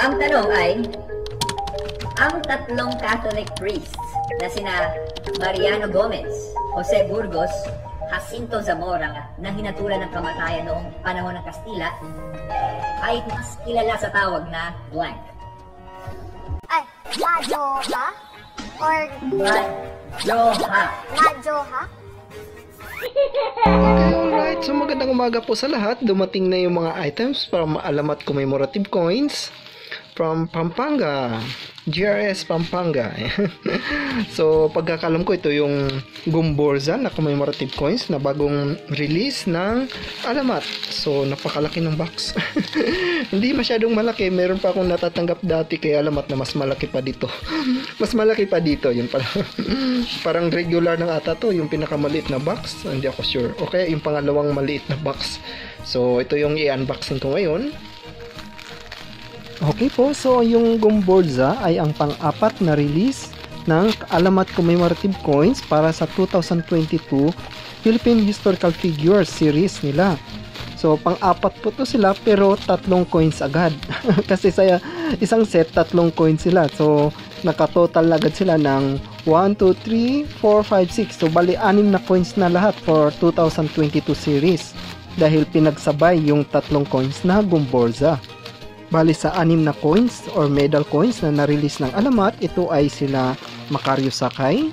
Ang tanong ay, ang tatlong Catholic priests na sina Mariano Gomez, Jose Burgos, Jacinto Zamora na hinatulan ng kamatayan noong panahon ng Kastila ay mas kilala sa tawag na blank. Ay, Majoha? Or Joha. Majoha? Okay, alright. So magandang umaga po sa lahat. Dumating na yung mga items from Alamat Commemorative Coins from Pampanga. GRS Pampanga. So pagkakalam ko, ito yung Gumborza na commemorative coins na bagong release ng Alamat. So napakalaki ng box. Hindi masyadong malaki. Meron pa akong natatanggap dati kay Alamat na mas malaki pa dito. Mas malaki pa dito. Yun pala. Parang regular ng ata to, yung pinakamaliit na box. Hindi ako sure. Okay, yung pangalawang maliit na box. So ito yung i-unboxing ko ngayon. Okay po, so yung Gumborza ay ang pang-apat na release ng Alamat Commemorative Coins para sa 2022 Philippine Historical Figures series nila. So pang-apat po to sila pero tatlong coins agad. Kasi sa isang set, tatlong coins sila. So nakatotal agad sila ng 1, 2, 3, 4, 5, 6. So bali 6 na coins na lahat for 2022 series. Dahil pinagsabay yung tatlong coins na Gumborza. Bali sa 6 na coins or medal coins na na-release ng Alamat, ito ay sila Macario Sakay,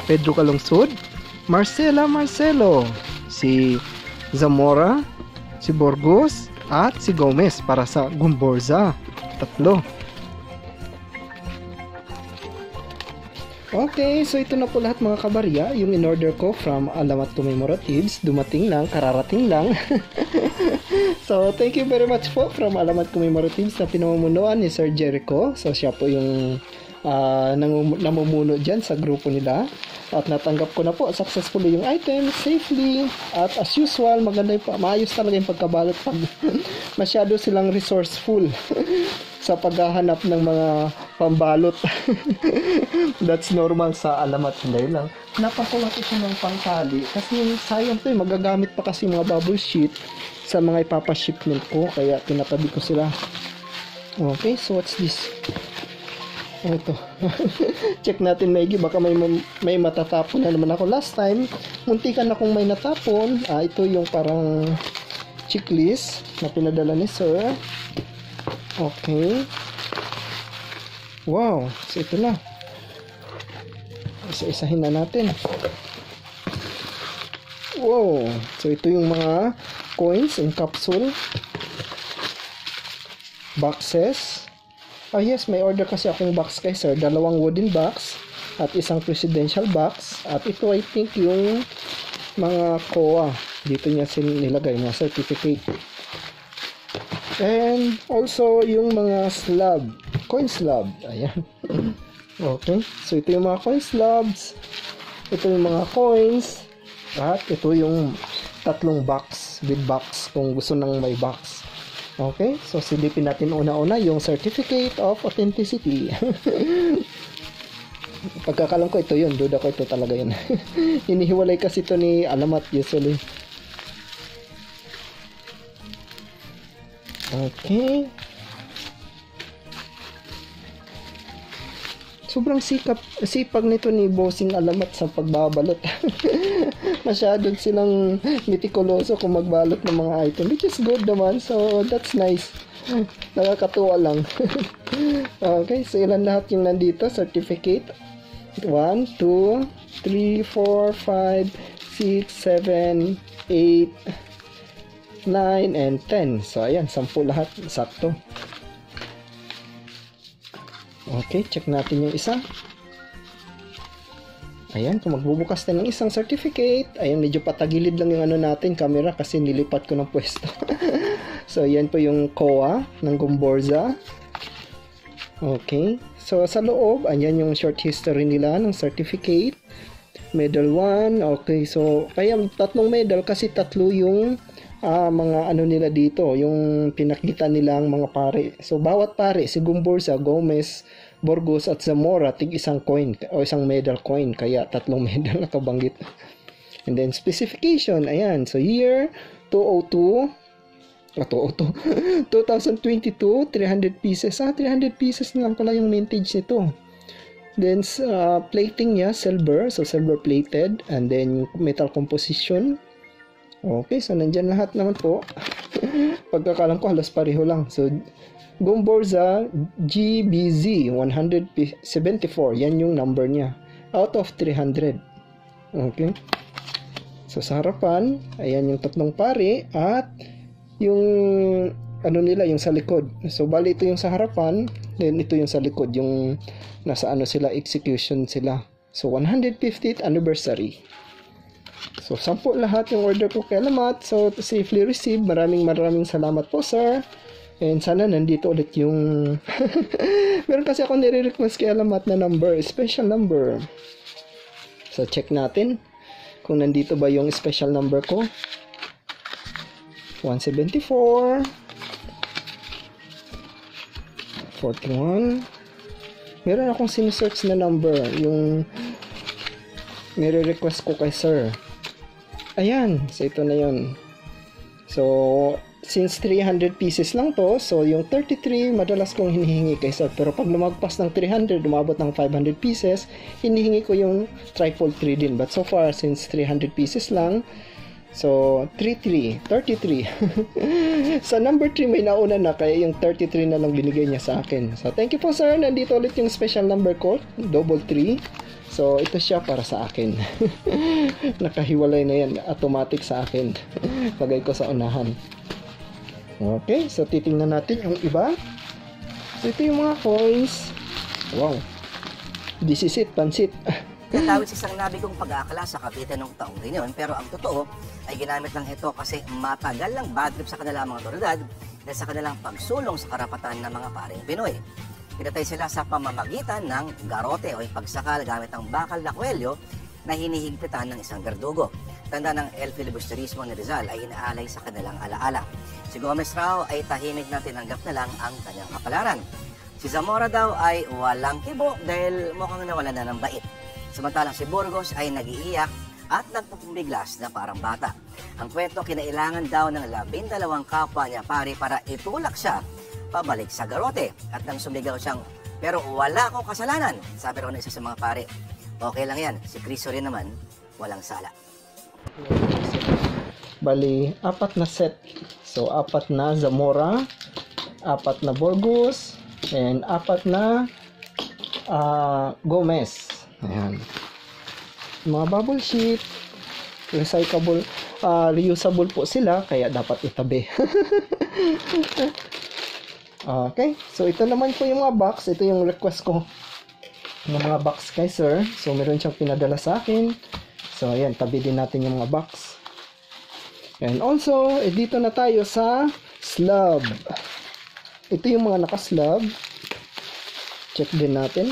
Pedro Calungsod, Marcela Marcelo, si Zamora, si Burgos, at si Gomez para sa Gumborza. Tatlo. Okay, so ito na po lahat mga kabarya, yung in-order ko from Alamat Commemoratives. Dumating lang, kararating lang. So, thank you very much po from Alamat Commemoratives na pinamumunuan ni Sir Jericho. So, siya po yung namumuno dyan sa grupo nila. At natanggap ko na po successfully yung item, safely. At as usual, maganda yung, maayos talaga yung pagkabalot pag masyado silang resourceful sa paghahanap ng mga pambalot. That's normal sa Alamat. Hindi lang. Napakulat ito ng pangtali kasi sayang to, magagamit pa kasi mga bubble sheet sa mga ipapashipment ko, kaya tinatabi ko sila. Okay, so what's this? Ito. Check natin maigi, baka may matatapon na naman ako. Last time, muntikan akong may natapon. Ito yung parang checklist na pinadala ni Sir. Okay. Wow, so ito na. Isa-isahin na natin. Wow, so ito yung mga coins in capsule. Boxes. Yes, may order kasi akong box kay Sir. 2 wooden box at isang presidential box. At ito I think yung mga COA. Dito niya nilagay mga certificate. And also yung mga slab. Coin slab. Ayan. Okay. So ito yung mga coin slabs. Ito yung mga coins. At ito yung tatlong box with box kung gusto nang may box. Okay, so silipin natin una-una yung certificate of authenticity. Pagkakalam ko ito yun, duda ko ito talaga yun. Hinihiwalay kasi ito ni Alamat usually. Okay. Sobrang sipag nito ni Bossing Alamat sa pagbabalot. Masyadong silang mitikuloso kung magbalot ng mga item, which is good naman, so that's nice. Nakakatuwa lang. Okay, so ilan lahat yung nandito? Certificate 1, 2, 3, 4, 5, 6, 7, 8, 9, and 10. So ayan, 10 lahat, sakto. Okay, check natin yung isa. Ayan, kung magbubukas tayo ng isang certificate, ayan, medyo patagilid lang yung ano natin, camera, kasi nilipat ko ng pwesto. So, ayan po yung COA ng Gumborza. Okay, so sa loob, ayan yung short history nila ng certificate. Medal 1, okay, so, kaya tatlong medal kasi tatlo yung mga ano nila dito, yung pinakita nilang mga pare. So, bawat pare, si Gumborza, Gomez, Burgos at Zamora, tig isang coin o isang medal coin, kaya tatlong medal na kabanggit. And then specification, ayan, so year 202, Ito. 2022, 300 pieces. 300 pieces na lang pala yung mintage nito. Then, plating niya, silver. So, silver plated. And then, metal composition. Okay, so nandyan lahat naman po. Pagkakalam ko, halos pareho lang. So, Gomborza GBZ 174. Yan yung number niya. Out of 300. Okay. So, sa harapan, ayan yung tatlong pari. At, yung ano nila, yung sa likod. So, bali ito yung sa harapan. Then, ito yung sa likod. Yung nasa ano sila, execution sila. So, 150th anniversary. So, 10 lahat yung order ko kay Alamat. So, safely received. Maraming salamat po, sir. And sana nandito ulit yung meron kasi ako nire-request kay Alamat na number, special number. So, check natin kung nandito ba yung special number ko. 174 41. Meron akong sinesearch na number, yung nire-request ko kay sir. Ayan, so ito na yun. So, since 300 pieces lang to, so yung 33 madalas kong hinihingi kay sir. Pero pag lumagpas ng 300, umabot ng 500 pieces, hinihingi ko yung trifold 3 din. But so far, since 300 pieces lang, so 33. Sa number 3 may nauna na, kaya yung 33 na lang binigay niya sa akin. So thank you po, sir. Nandito ulit yung special number ko, double 3. So ito siya para sa akin. Nakahiwalay na yan, automatic sa akin. Lagay ko sa unahan. Okay, so titingnan natin yung iba. So ito yung mga coins. Wow, this is it, pansit. Tinatawid sa isang nabi kong pag-aakala sa Cavite noong taong din yun, pero ang totoo ay ginamit lang ito kasi matagal lang bad trip sa kanilang mga otoridad dahil sa kanilang pagsulong sa karapatan ng mga paring Pinoy. Pinatay sila sa pamamagitan ng garote o pagsakal gamit ang bakal na kwelyo na hinihigpitan ng isang berdugo. Tanda ng El Filibusterismo ni Rizal ay inaalay sa kanilang alaala. Si Gomez raw ay tahimik na tinanggap na lang ang kanyang kapalaran. Si Zamora daw ay walang kibo dahil mukhang nawala na ng bait. Samantalang si Burgos ay nag-iiyak at nagpupumiglas na parang bata. Ang kwento, kinailangan daw ng 12 kapwa niya pari para itulak siya pabalik sa garote. At nang sumigaw siyang, pero wala akong kasalanan, sabi raw na isa sa mga pari. Okay lang yan, si Criso rin naman, walang sala. Bali, 4 na set. So, 4 na Zamora, 4 na Burgos, and 4 na Gomez. Ayan. Mga bubble sheet, recyclable, reusable po sila, kaya dapat itabi. Okay, so ito naman po yung mga box. Ito yung request ko ng mga box kay sir. So, meron siyang pinadala sa akin. So, ayan, tabi din natin yung mga box. And also, dito na tayo sa slab. Ito yung mga naka-slab. Check din natin.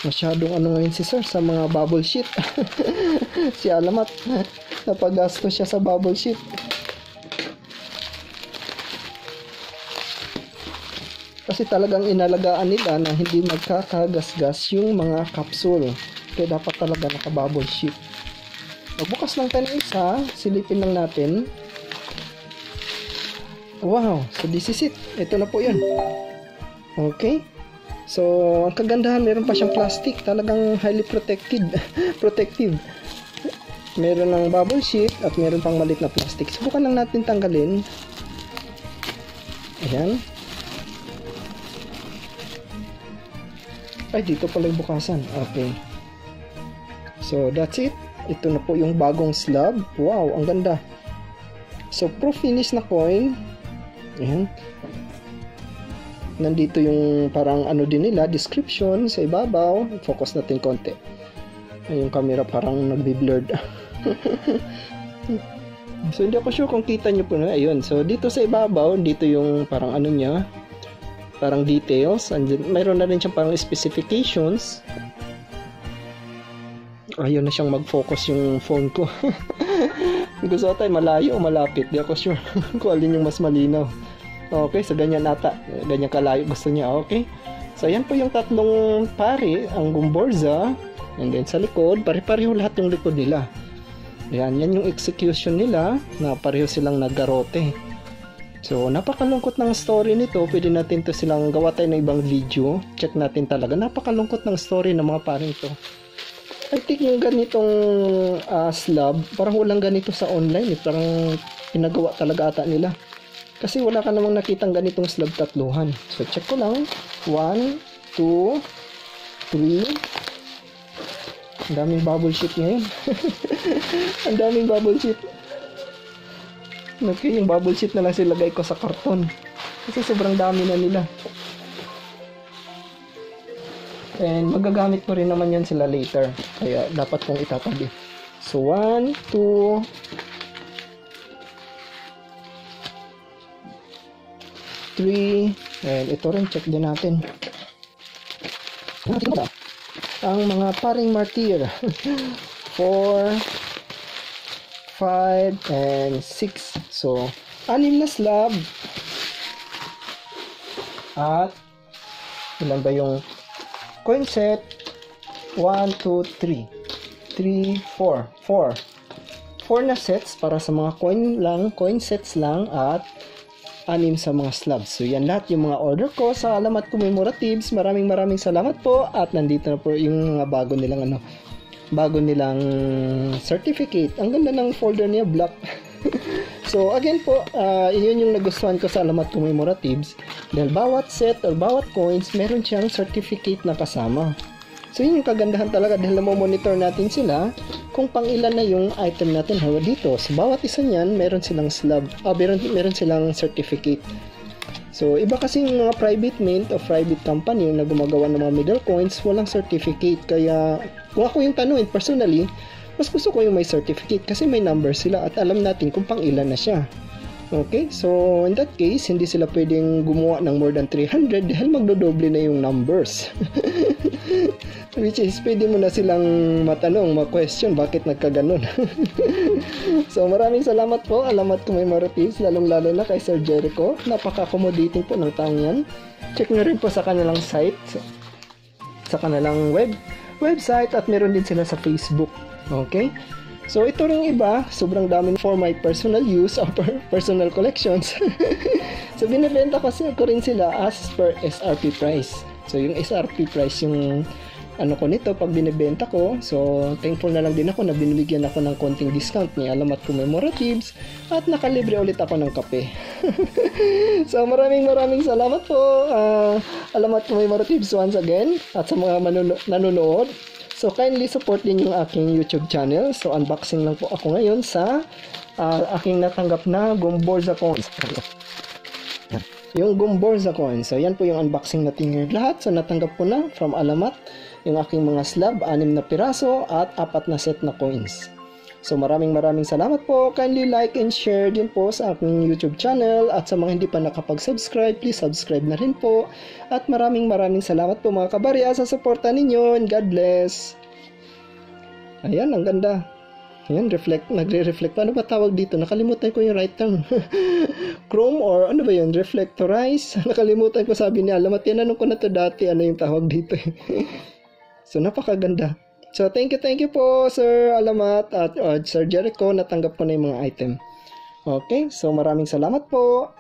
Masyadong ano ngayon si sir sa mga bubble sheet. Si Alamat, napagasto siya sa bubble sheet. Kasi talagang inalagaan nila na hindi magkakagasgas yung mga capsule. Kaya dapat talaga naka-bubble sheet. Magbukas lang tayo ng isa. Silipin lang natin. Wow! So this is it. Ito na po yun. Okay. So, ang kagandahan, meron pa siyang plastic. Talagang highly protective. Meron ng bubble sheet at meron pang maliit na plastic. Subukan lang natin tanggalin. Ayan. Ay, dito pala yung bukasan. Okay. So, that's it. Ito na po yung bagong slab. Wow, ang ganda. So, proof finish na coin. Ayan. Nandito yung parang ano din nila, description sa ibabaw. Focus natin konti. Ay, yung camera parang nagbi-blurred. So, hindi ako sure kung kita nyo po na. Ayun. So, dito sa ibabaw, dito yung parang ano niya. Parang details, and then, mayroon na rin siyang parang specifications. Ayun na siyang mag-focus yung phone ko. Gusto tayo malayo o malapit, di ako sure kung alin yung mas malinaw. Okay, so ganyan ata, ganyan kalayo gusto niya. Okay, so ayan po yung tatlong pari, ang Gomborza, and then sa likod, pare-pareho lahat yung likod nila. Yan yung execution nila na pareho silang naggarote. So, napakalungkot ng story nito. Pwede natin to silang gawa tayo ng ibang video. Check natin talaga. Napakalungkot ng story ng mga paring to. I think yung ganitong slab, parang walang ganito sa online. Parang pinagawa talaga ata nila. Kasi wala ka namang nakitang ganitong slab tatluhan. So, check ko lang. 1, 2, 3. Ang daming bubble sheet ngayon. Ang daming bubble sheet. Okay, yung bubble sheet na lang silagay ko sa karton. Kasi sobrang dami na nila. And magagamit mo rin naman yan sila later. Kaya dapat kong itatabi. So, 1, 2, 3. And ito rin, check din natin. Ang mga paring martir. 4, 5, and 6. So, 6 na slab. At, ilan ba yung coin set? 1, 2, 3. 3, 4. 4 na sets para sa mga coin sets lang at 6 sa mga slabs. So, yan lahat yung mga order ko sa Alamat Commemoratives. Maraming salamat po at nandito na po yung mga bago nilang certificate. Ang ganda ng folder niya, black. So, again po, yun yung nagustuhan ko sa Alamat Commemoratives. Dahil bawat set or bawat coins, meron siyang certificate na kasama. So, yun yung kagandahan talaga dahil monitor natin sila kung pang ilan na yung item natin hawa dito. So, bawat isa niyan, meron silang slab, meron silang certificate. So, iba kasi yung mga private mint o private company na gumagawa ng mga middle coins, walang certificate. Kaya, kung ako yung tanungin personally, mas gusto ko yung may certificate kasi may number sila at alam natin kung pang ilan na siya. Okay? So, in that case, hindi sila pwedeng gumawa ng more than 300 dahil magdodoble na yung numbers. Which is, pwede mo na silang ma-question bakit nagkaganon. So, maraming salamat po, Alamat Commemoratives, lalong-lalo na kay Sir Jericho. Napaka-accommodating po ng taong yan. Check nyo rin po sa kanilang site, sa kanilang website, at meron din sila sa Facebook. Okay? So, ito ring iba, sobrang dami for my personal use or personal collections. So, binibenta ko rin sila as per SRP price. So, yung SRP price, yung ko nito pag binibenta ko. So, thankful na lang din ako na binibigyan ako ng konting discount ni Alamat Commemoratives at nakalibre ulit ako ng kape. So, maraming salamat po, Alamat Commemoratives once again at sa mga nanonood. So, kindly support din yung aking YouTube channel. So, unboxing lang po ako ngayon sa aking natanggap na Gomborza coins. Yung Gomborza coins. So, yan po yung unboxing natin ngayon lahat. So, natanggap ko na from Alamat yung aking mga slab, 6 na piraso at 4 na set na coins. So, maraming salamat po. Kindly like and share din po sa aking YouTube channel. At sa mga hindi pa nakapag-subscribe, please subscribe na rin po. At maraming salamat po mga kabarya sa suporta ninyo. And God bless. Ayan, ang ganda. Ayan, nagre-reflect. Paano ba tawag dito? Nakalimutan ko yung right term. Chrome or ano ba yun? Reflectorize? Nakalimutan ko, sabi ni Alamat. Tinanong ko na to dati. Ano yung tawag dito? So, napakaganda. So, thank you po, Sir Alamat at Sir Jericho. Natanggap ko na yung mga item. Okay, so maraming salamat po.